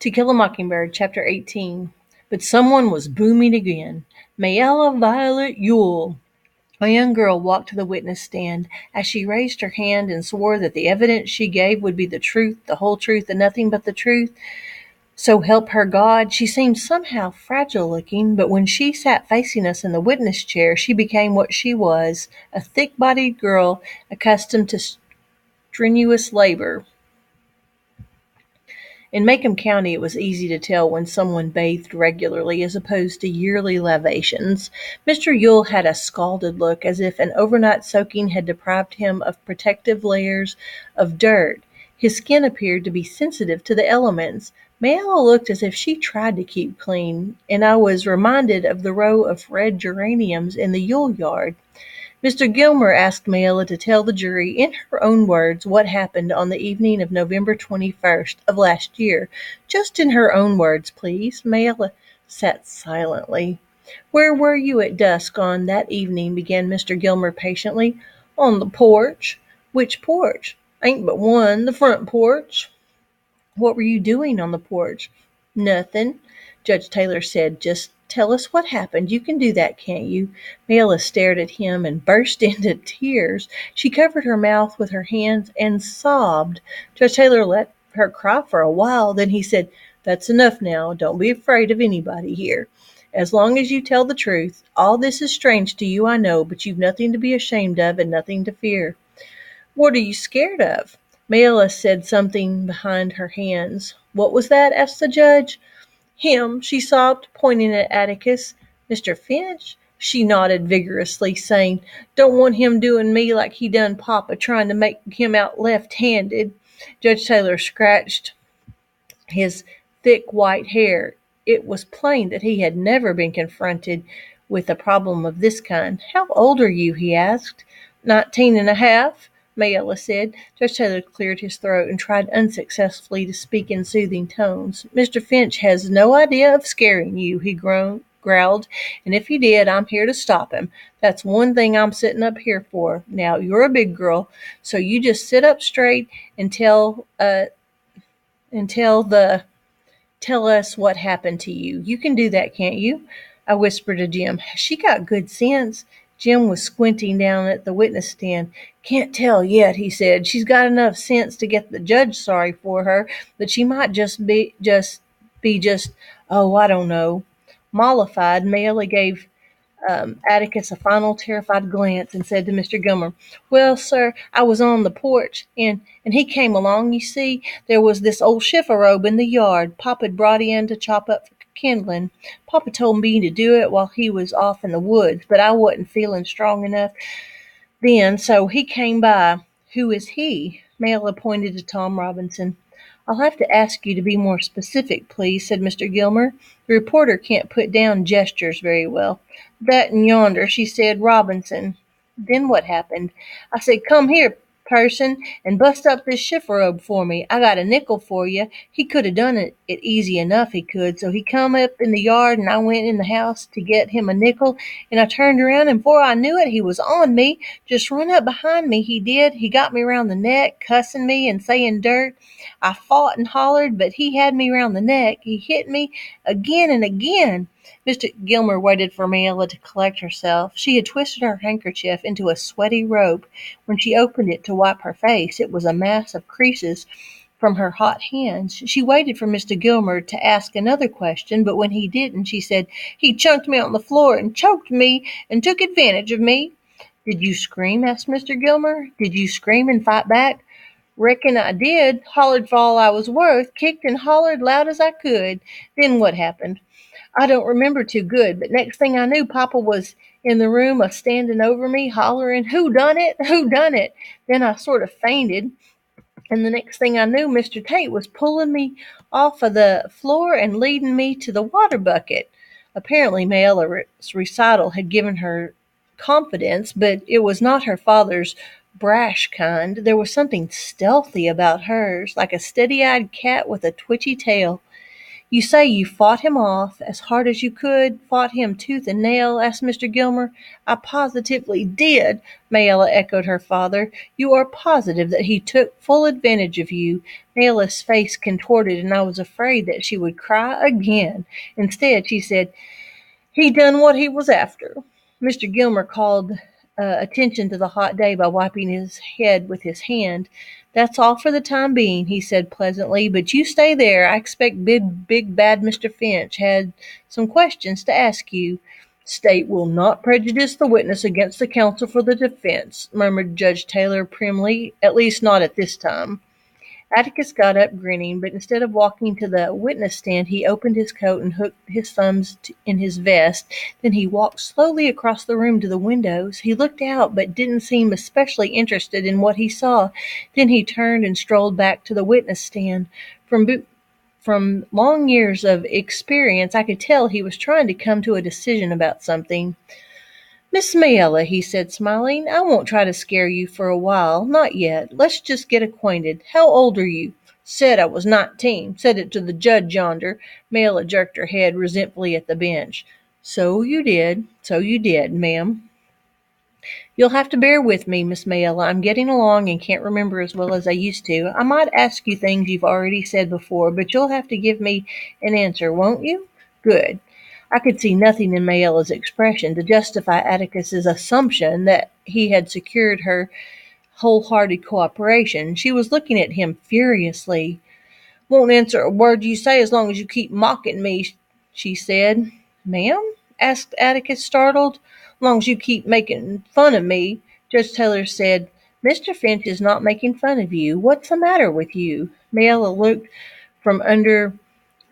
To Kill a Mockingbird, Chapter 18. But someone was booming again. Mayella Violet Ewell. A young girl walked to the witness stand. As she raised her hand and swore that the evidence she gave would be the truth, the whole truth, and nothing but the truth, so help her God, she seemed somehow fragile looking, but when she sat facing us in the witness chair, she became what she was, a thick-bodied girl accustomed to strenuous labor. In Macomb County it was easy to tell when someone bathed regularly as opposed to yearly lavations. Mr. Ewell had a scalded look, as if an overnight soaking had deprived him of protective layers of dirt. His skin appeared to be sensitive to the elements. Mayella looked as if she tried to keep clean, and I was reminded of the row of red geraniums in the Yule yard. Mr. Gilmer asked Mayella to tell the jury in her own words what happened on the evening of November 21st of last year. Just in her own words, please. Mayella sat silently. "Where were you at dusk on that evening?" began Mr. Gilmer patiently. "On the porch." "Which porch?" "Ain't but one, the front porch." "What were you doing on the porch?" "Nothin'," Judge Taylor said. "Just tell us what happened. You can do that, can't you?" Mayella stared at him and burst into tears. She covered her mouth with her hands and sobbed. Judge Taylor let her cry for a while. Then he said, "That's enough now. Don't be afraid of anybody here. As long as you tell the truth. All this is strange to you, I know, but you've nothing to be ashamed of and nothing to fear." "What are you scared of?" Mayella said something behind her hands. "What was that?" asked the judge. "Him," she sobbed, pointing at Atticus. "Mr. Finch?" She nodded vigorously, saying, "Don't want him doing me like he done Papa, trying to make him out left-handed." Judge Taylor scratched his thick white hair. It was plain that he had never been confronted with a problem of this kind. "How old are you?" he asked. 19 and a half, Mayella said. Judge Taylor cleared his throat and tried unsuccessfully to speak in soothing tones. "Mr. Finch has no idea of scaring you," he growled, "and if he did, I'm here to stop him. That's one thing I'm sitting up here for. Now, you're a big girl, so you just sit up straight and tell us what happened to you. You can do that, can't you?" I whispered to Jim. "Has she got good sense?" Jim was squinting down at the witness stand. "Can't tell yet," he said. "She's got enough sense to get the judge sorry for her, but she might oh, I don't know." Mollified, Mayella gave Atticus a final terrified glance and said to Mr. Gilmer, "Well, sir, I was on the porch, and he came along. You see, there was this old chifferobe in the yard Papa'd brought in to chop up for kindling. Papa told me to do it while he was off in the woods, but I wasn't feeling strong enough then, so he came by." "Who is he?" Mayella pointed to Tom Robinson. "I'll have to ask you to be more specific, please," said Mr. Gilmer. "The reporter can't put down gestures very well." "That and yonder," she said, "Robinson." "Then what happened?" "I said, 'Come here, person, and bust up this chifferobe for me. I got a nickel for you.' He could have done it easy enough, he could. So he come up in the yard, and I went in the house to get him a nickel, and I turned around, and before I knew it, he was on me. Just run up behind me, he did. He got me round the neck, cussing me and saying dirt. I fought and hollered, but he had me round the neck. He hit me again and again." Mr. Gilmer waited for Mayella to collect herself. She had twisted her handkerchief into a sweaty rope. When she opened it to wipe her face, it was a mass of creases from her hot hands. She waited for Mr. Gilmer to ask another question, but when he didn't, she said, "He chunked me on the floor and choked me and took advantage of me." "Did you scream?" asked Mr. Gilmer. "Did you scream and fight back?" "Reckon I did. Hollered for all I was worth. Kicked and hollered loud as I could." "Then what happened?" "I don't remember too good, but next thing I knew, Papa was in the room a-standing over me, hollering, 'Who done it? Who done it?' Then I sort of fainted, and the next thing I knew, Mr. Tate was pulling me off of the floor and leading me to the water bucket." Apparently Mayella's recital had given her confidence, but it was not her father's brash kind. There was something stealthy about hers, like a steady-eyed cat with a twitchy tail. You say you fought him off as hard as you could, fought him tooth and nail?" asked Mr. Gilmer. "I positively did," Mayella echoed her father. "You are positive that he took full advantage of you?" Mayella's face contorted, and I was afraid that she would cry again. Instead, she said, "He done what he was after." Mr. Gilmer called attention to the hot day by wiping his head with his hand. "That's all for the time being," he said pleasantly, "but you stay there. I expect big bad Mr. Finch had some questions to ask you." "State will not prejudice the witness against the counsel for the defense," murmured Judge Taylor primly, "at least not at this time." Atticus got up, grinning, but instead of walking to the witness stand, he opened his coat and hooked his thumbs in his vest. Then he walked slowly across the room to the windows. He looked out, but didn't seem especially interested in what he saw. Then he turned and strolled back to the witness stand. From long years of experience, I could tell he was trying to come to a decision about something. "Miss Mayella," he said, smiling, "I won't try to scare you for a while. Not yet. Let's just get acquainted. How old are you?" "Said I was 19. Said it to the judge yonder." Mayella jerked her head resentfully at the bench. So you did, ma'am." "You'll have to bear with me, Miss Mayella. I'm getting along and can't remember as well as I used to. I might ask you things you've already said before, but you'll have to give me an answer, won't you?" "Good." I could see nothing in Mayella's expression to justify Atticus's assumption that he had secured her wholehearted cooperation. She was looking at him furiously. "Won't answer a word you say as long as you keep mocking me," she said. "Ma'am?" asked Atticus, startled. "Long as you keep making fun of me." Judge Taylor said, "Mr. Finch is not making fun of you. What's the matter with you?" Mayella looked from under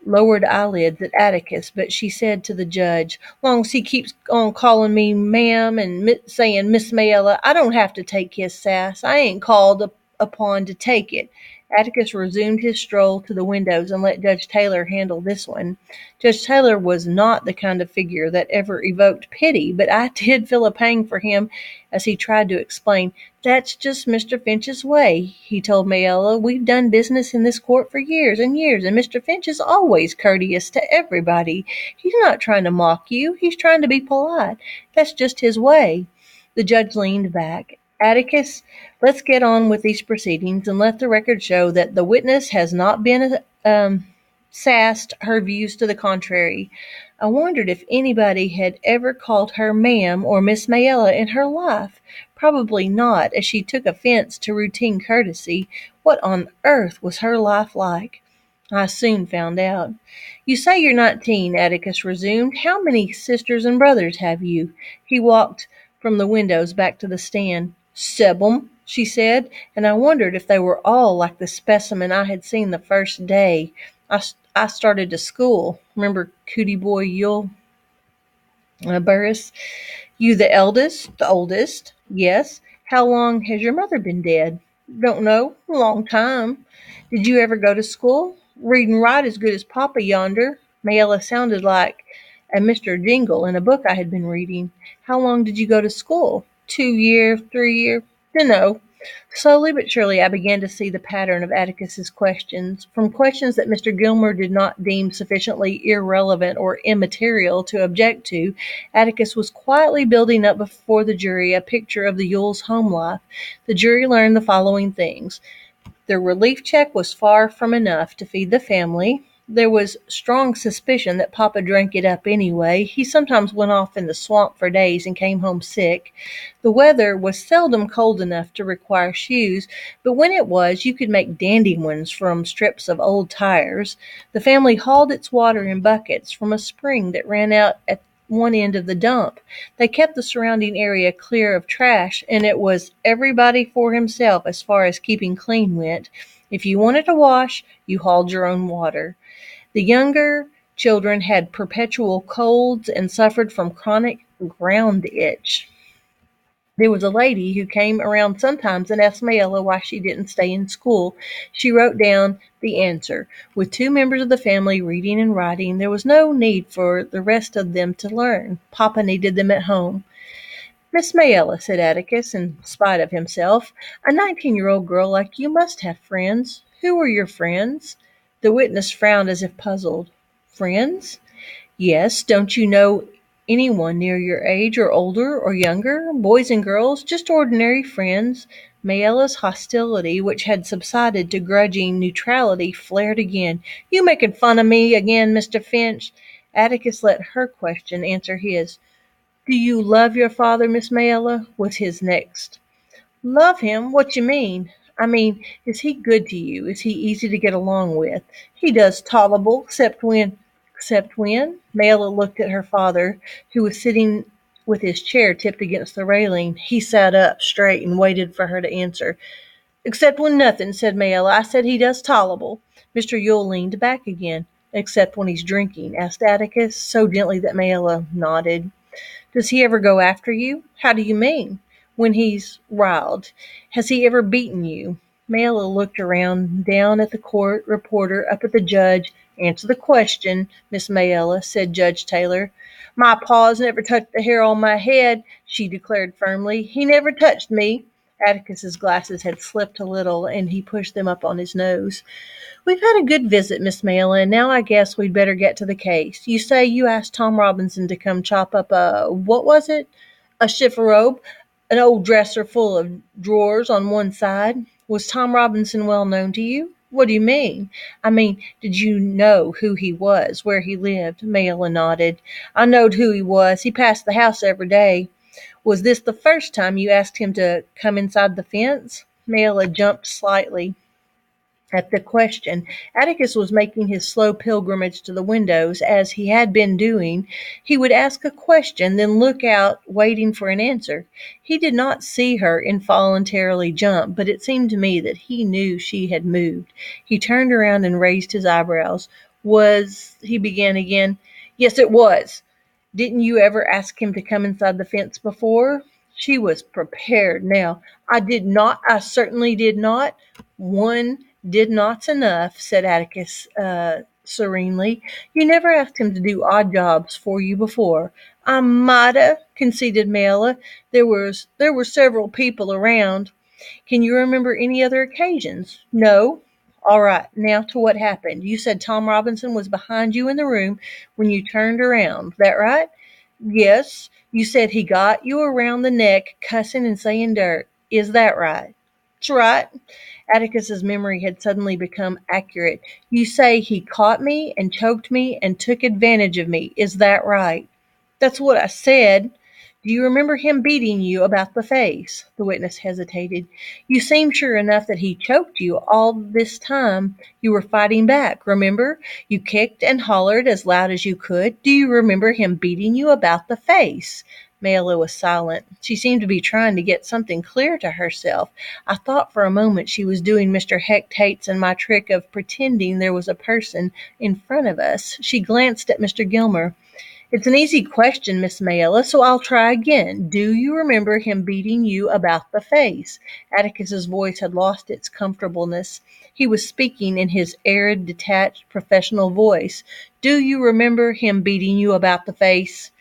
lowered eyelids at Atticus, but she said to the judge, "Long as he keeps on calling me ma'am and saying Miss Mayella, I don't have to take his sass. I ain't called upon to take it." Atticus resumed his stroll to the windows and let Judge Taylor handle this one. Judge Taylor was not the kind of figure that ever evoked pity, but I did feel a pang for him as he tried to explain. "That's just Mr. Finch's way," he told Mayella. "We've done business in this court for years and years, and Mr. Finch is always courteous to everybody. He's not trying to mock you. He's trying to be polite. That's just his way." The judge leaned back. "Atticus, let's get on with these proceedings and let the record show that the witness has not been sassed her views to the contrary." I wondered if anybody had ever called her ma'am or Miss Mayella in her life. Probably not, as she took offense to routine courtesy. What on earth was her life like? I soon found out. "You say you're 19, Atticus resumed. "How many sisters and brothers have you?" He walked from the windows back to the stand. "Seb'm," she said, and I wondered if they were all like the specimen I had seen the first day I started to school. Remember Cootie Boy Yule Burris? "You the eldest?" "The oldest." "Yes." "How long has your mother been dead?" "Don't know. A long time." "Did you ever go to school?" "Read and write as good as Papa yonder." Mayella sounded like a Mr. Jingle in a book I had been reading. "How long did you go to school?" 2 year, 3 year, dunno." Slowly but surely I began to see the pattern of Atticus's questions. From questions that Mr. Gilmer did not deem sufficiently irrelevant or immaterial to object to, Atticus was quietly building up before the jury a picture of the Yules' home life. The jury learned the following things. The relief check was far from enough to feed the family. There was strong suspicion that Papa drank it up anyway. He sometimes went off in the swamp for days and came home sick. The weather was seldom cold enough to require shoes, but when it was, you could make dandy ones from strips of old tires. The family hauled its water in buckets from a spring that ran out at one end of the dump. They kept the surrounding area clear of trash, and it was everybody for himself as far as keeping clean went. If you wanted to wash, you hauled your own water. The younger children had perpetual colds and suffered from chronic ground itch. There was a lady who came around sometimes and asked Mayella why she didn't stay in school. She wrote down the answer. With 2 members of the family reading and writing, there was no need for the rest of them to learn. Papa needed them at home. "Miss Mayella," said Atticus, in spite of himself, "a 19-year-old girl like you must have friends. Who were your friends?" The witness frowned as if puzzled. Friends? Yes, don't you know anyone near your age or older or younger? Boys and girls, just ordinary friends. Mayella's hostility, which had subsided to grudging neutrality, flared again. You making fun of me again, Mr. Finch? Atticus let her question answer his. Do you love your father, Miss Mayella? Was his next. Love him? What you mean? I mean, is he good to you? Is he easy to get along with? He does tolerable, except when? Mayella looked at her father, who was sitting with his chair tipped against the railing. He sat up straight and waited for her to answer. Except when nothing, said Mayella. I said he does tolerable. Mr. Yule leaned back again. Except when he's drinking, asked Atticus, so gently that Mayella nodded. Does he ever go after you? How do you mean? When he's riled. Has he ever beaten you? Mayella looked around, down at the court reporter, up at the judge. Answer the question, Miss Mayella, said Judge Taylor. My paws never touched the hair on my head, she declared firmly. He never touched me. Atticus's glasses had slipped a little, and he pushed them up on his nose. We've had a good visit, Miss Mayella, and now I guess we'd better get to the case. You say you asked Tom Robinson to come chop up what was it? A chifforobe, an old dresser full of drawers on one side. Was Tom Robinson well known to you? What do you mean? I mean, did you know who he was, where he lived? Mayella nodded. I knowed who he was. He passed the house every day. Was this the first time you asked him to come inside the fence? Mayella jumped slightly at the question. Atticus was making his slow pilgrimage to the windows, as he had been doing. He would ask a question, then look out, waiting for an answer. He did not see her involuntarily jump, but it seemed to me that he knew she had moved. He turned around and raised his eyebrows. He began again. Yes, it was. Didn't you ever ask him to come inside the fence before? She was prepared now. I did not. I certainly did not. One did not's enough, said Atticus serenely. You never asked him to do odd jobs for you before. I mighta, conceded Mayella. There were several people around. Can you remember any other occasions? No. All right, now to what happened. You said Tom Robinson was behind you in the room when you turned around. That right? Yes. You said he got you around the neck, cussing and saying dirt. Is that right? That's right. Atticus's memory had suddenly become accurate. You say he caught me and choked me and took advantage of me. Is that right? That's what I said. Do you remember him beating you about the face? The witness hesitated. You seem sure enough that he choked you all this time. You were fighting back, remember? You kicked and hollered as loud as you could. Do you remember him beating you about the face? Mayella was silent. She seemed to be trying to get something clear to herself. I thought for a moment she was doing Mr. Hecht Hates and my trick of pretending there was a person in front of us. She glanced at Mr. Gilmer. It's an easy question, Miss Mayella, so I'll try again. Do you remember him beating you about the face? Atticus's voice had lost its comfortableness. He was speaking in his arid, detached, professional voice. Do you remember him beating you about the face?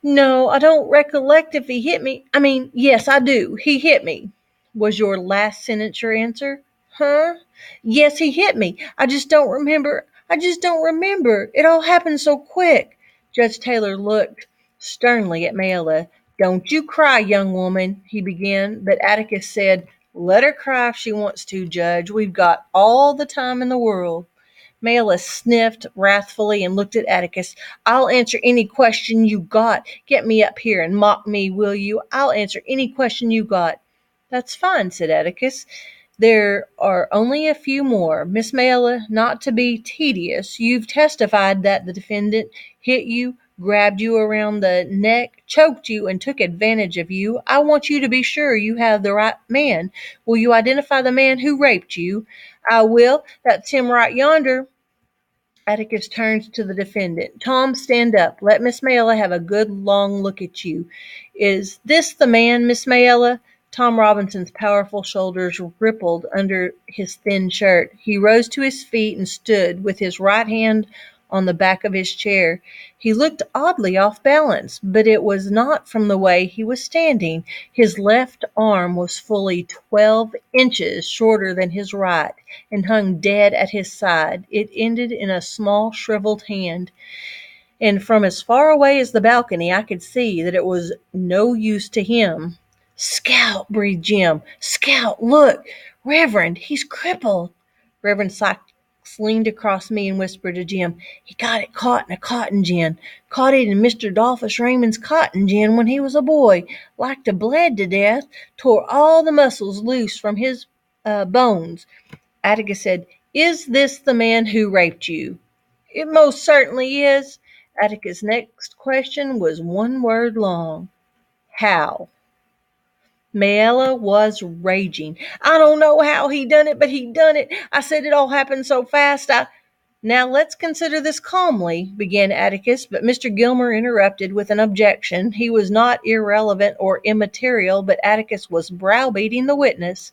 No, I don't recollect if he hit me. Yes, I do. He hit me. Was your last sentence your answer? Huh? Yes, he hit me. I just don't remember. It all happened so quick. Judge Taylor looked sternly at Mayella. Don't you cry, young woman, he began, but Atticus said, let her cry if she wants to, Judge. We've got all the time in the world. Mayella sniffed wrathfully and looked at Atticus. I'll answer any question you got. Get me up here and mock me, will you? I'll answer any question you got. That's fine, said Atticus. There are only a few more. Miss Mayella, not to be tedious, you've testified that the defendant hit you, grabbed you around the neck, choked you, and took advantage of you. I want you to be sure you have the right man. Will you identify the man who raped you? I will. That's him right yonder. Atticus turned to the defendant. Tom, stand up. Let Miss Mayella have a good long look at you. Is this the man, Miss Mayella? Tom Robinson's powerful shoulders rippled under his thin shirt. He rose to his feet and stood with his right hand on the back of his chair. He looked oddly off balance, but it was not from the way he was standing. His left arm was fully 12 inches shorter than his right, and hung dead at his side. It ended in a small shriveled hand, and from as far away as the balcony I could see that it was no use to him. "Scout!" breathed Jim. "Scout, look! Reverend, he's crippled!" Reverend Sykes leaned across me and whispered to Jim, "He got it caught in a cotton gin. Caught it in Mr. Dolphus Raymond's cotton gin when he was a boy. Like to bled to death. Tore all the muscles loose from his bones." Atticus said, "Is this the man who raped you?" "It most certainly is." Atticus' next question was one word long. "How?" Mayella was raging. "I don't know how he done it, but he done it. I said it all happened so fast. "Now let's consider this calmly," began Atticus, but Mr. Gilmer interrupted with an objection. He was not irrelevant or immaterial, but Atticus was browbeating the witness.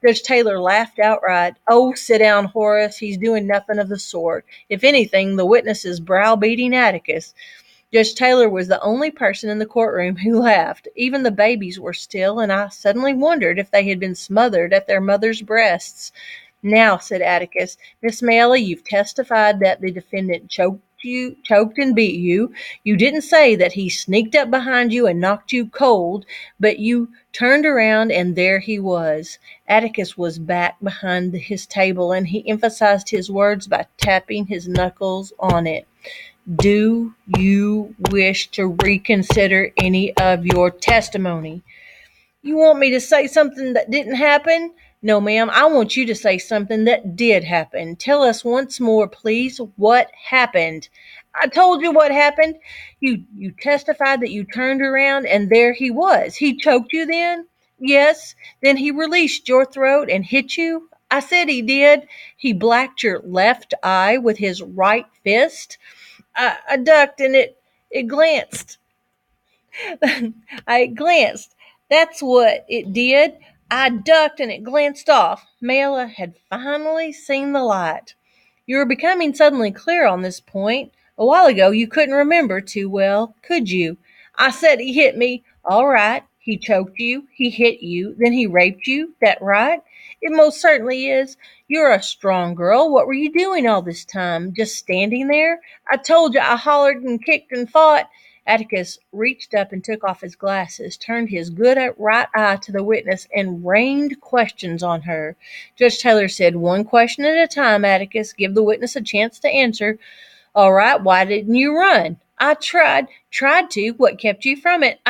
Judge Taylor laughed outright. "Oh, sit down, Horace. He's doing nothing of the sort. If anything, the witness is browbeating Atticus." Judge Taylor was the only person in the courtroom who laughed. Even the babies were still, and I suddenly wondered if they had been smothered at their mother's breasts. "Now," said Atticus, "Miss Mayella, you've testified that the defendant choked and beat you. You didn't say that he sneaked up behind you and knocked you cold, but you turned around and there he was." Atticus was back behind his table, and he emphasized his words by tapping his knuckles on it. "Do you wish to reconsider any of your testimony?" "You want me to say something that didn't happen?" "No, ma'am, I want you to say something that did happen. Tell us once more, please, what happened." "I told you what happened. You testified that you turned around and there he was. He choked you then?" "Yes." "Then he released your throat and hit you?" "I said he did." "He blacked your left eye with his right fist?" I ducked and it glanced. I glanced. That's what it did. I ducked and it glanced off." Mayella had finally seen the light. "You were becoming suddenly clear on this point. A while ago you couldn't remember too well, could you?" "I said he hit me." "All right. He choked you, he hit you, then he raped you. That right?" "It most certainly is." "You're a strong girl. What were you doing all this time? Just standing there?" "I told you I hollered and kicked and fought." Atticus reached up and took off his glasses, turned his good right eye to the witness, and rained questions on her. Judge Taylor said, "One question at a time, Atticus. Give the witness a chance to answer." "All right. Why didn't you run?" "I tried." "Tried to? What kept you from it?"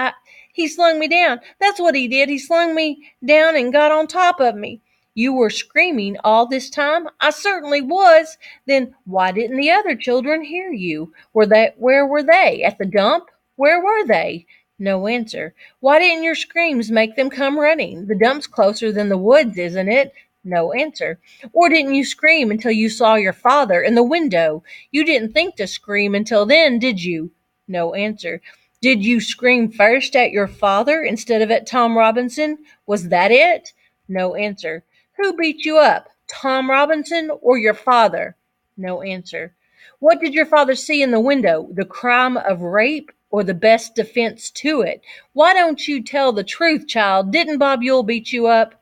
He slung me down." "That's what he did. He slung me down and got on top of me." "You were screaming all this time?" "I certainly was." "Then why didn't the other children hear you? Where were they? At the dump? Where were they?" No answer. "Why didn't your screams make them come running? The dump's closer than the woods, isn't it?" No answer. "Or didn't you scream until you saw your father in the window? You didn't think to scream until then, did you?" No answer. "Did you scream first at your father instead of at Tom Robinson? Was that it?" No answer. "Who beat you up, Tom Robinson or your father?" No answer. "What did your father see in the window, the crime of rape or the best defense to it? Why don't you tell the truth, child? Didn't Bob Ewell beat you up?"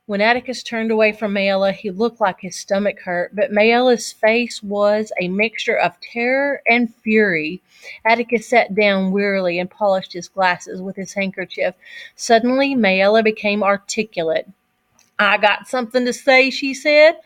When Atticus turned away from Mayella, he looked like his stomach hurt, but Mayella's face was a mixture of terror and fury. Atticus sat down wearily and polished his glasses with his handkerchief. Suddenly, Mayella became articulate. "I got something to say," she said.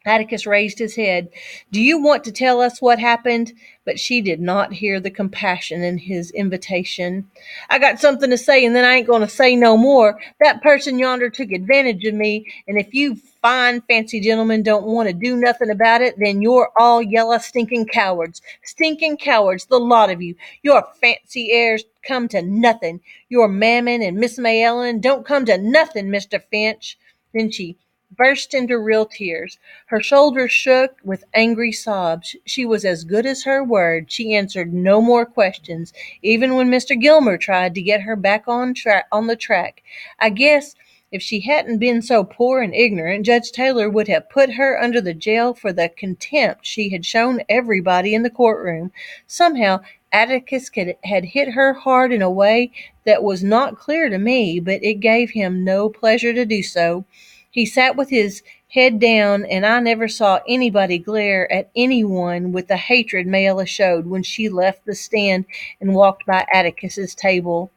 Atticus raised his head. "Do you want to tell us what happened?" But she did not hear the compassion in his invitation. "I got something to say, and then I ain't going to say no more. That person yonder took advantage of me, and if you fine fancy gentlemen don't want to do nothing about it, then you're all yellow stinking cowards. Stinking cowards, the lot of you. Your fancy airs come to nothing. Your Mammon and Miss Mayellen don't come to nothing, Mr. Finch." Then she burst into real tears. Her shoulders shook with angry sobs. She was as good as her word. She answered no more questions, even when Mr. Gilmer tried to get her back on the track. "I guess If she hadn't been so poor and ignorant, Judge Taylor would have put her under the jail for the contempt she had shown everybody in the courtroom. Somehow, Atticus had hit her hard in a way that was not clear to me, but it gave him no pleasure to do so. He sat with his head down, and I never saw anybody glare at anyone with the hatred Mayella showed when she left the stand and walked by Atticus's table.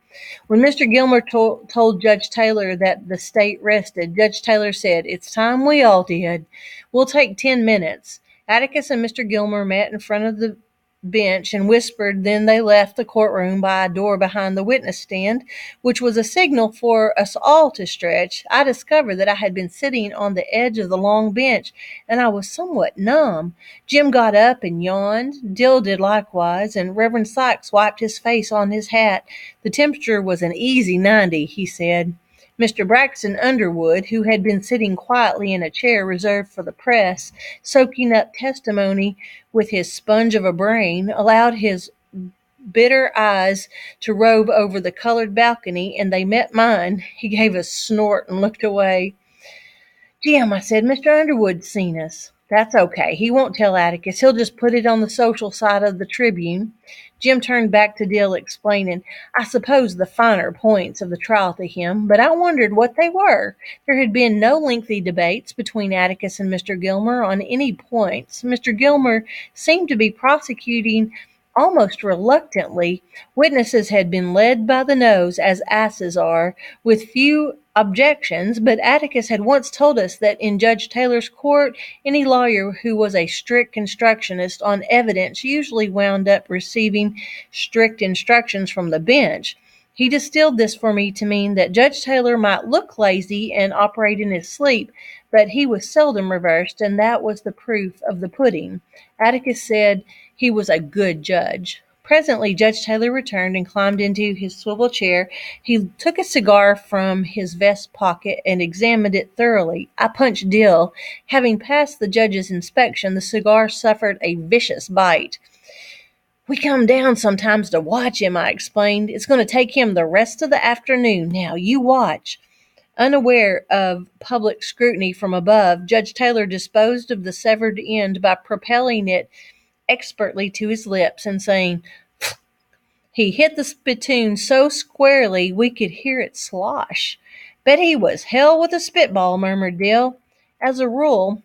When Mr. Gilmer told Judge Taylor that the state rested, Judge Taylor said, "It's time we all did. We'll take 10 minutes." Atticus and Mr. Gilmer met in front of the bench and whispered, then they left the courtroom by a door behind the witness stand, which was a signal for us all to stretch. I discovered that I had been sitting on the edge of the long bench, and I was somewhat numb. Jim got up and yawned. Dill did likewise, and Reverend Sykes wiped his face on his hat. The temperature was an easy 90, he said. Mr. Braxton Underwood, who had been sitting quietly in a chair reserved for the press, soaking up testimony with his sponge of a brain, allowed his bitter eyes to rove over the colored balcony, and they met mine. He gave a snort and looked away. "Jim," I said, "Mr. Underwood's seen us." "That's okay. He won't tell Atticus. He'll just put it on the social side of the Tribune." Jim turned back to Dill, explaining, I suppose, the finer points of the trial to him, but I wondered what they were. There had been no lengthy debates between Atticus and Mr. Gilmer on any points. Mr. Gilmer seemed to be prosecuting almost reluctantly. Witnesses had been led by the nose, as asses are, with few objections, but Atticus had once told us that in Judge Taylor's court, any lawyer who was a strict constructionist on evidence usually wound up receiving strict instructions from the bench. He distilled this for me to mean that Judge Taylor might look lazy and operate in his sleep, but he was seldom reversed, and that was the proof of the pudding. Atticus said he was a good judge. Presently Judge Taylor returned and climbed into his swivel chair. He took a cigar from his vest pocket and examined it thoroughly. I punched Dill. Having passed the judge's inspection, the cigar suffered a vicious bite. "We come down sometimes to watch him," I explained. "It's going to take him the rest of the afternoon. Now, you watch." Unaware of public scrutiny from above, Judge Taylor disposed of the severed end by propelling it expertly to his lips and saying, "Pfft." He hit the spittoon so squarely we could hear it slosh. "Bet he was hell with a spitball," murmured Dill. As a rule,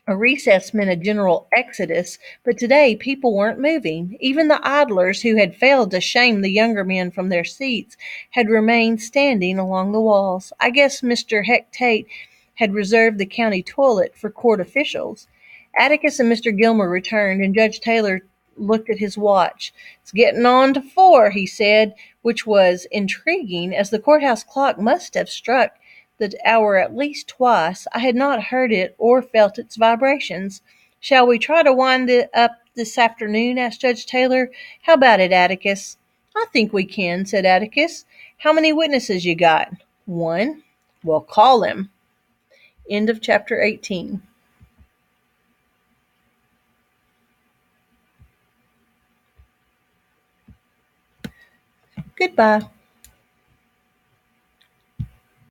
a recess meant a general exodus, but today people weren't moving. Even the idlers who had failed to shame the younger men from their seats had remained standing along the walls. I guess Mr. Heck Tate had reserved the county toilet for court officials. Atticus and Mr. Gilmer returned, and Judge Taylor looked at his watch. "It's getting on to 4, he said, which was intriguing, as the courthouse clock must have struck the hour at least twice. I had not heard it or felt its vibrations. "Shall we try to wind it up this afternoon?" asked Judge Taylor. "How about it, Atticus?" "I think we can," said Atticus. "How many witnesses you got?" "One." "Well, call him." End of chapter 18. Goodbye.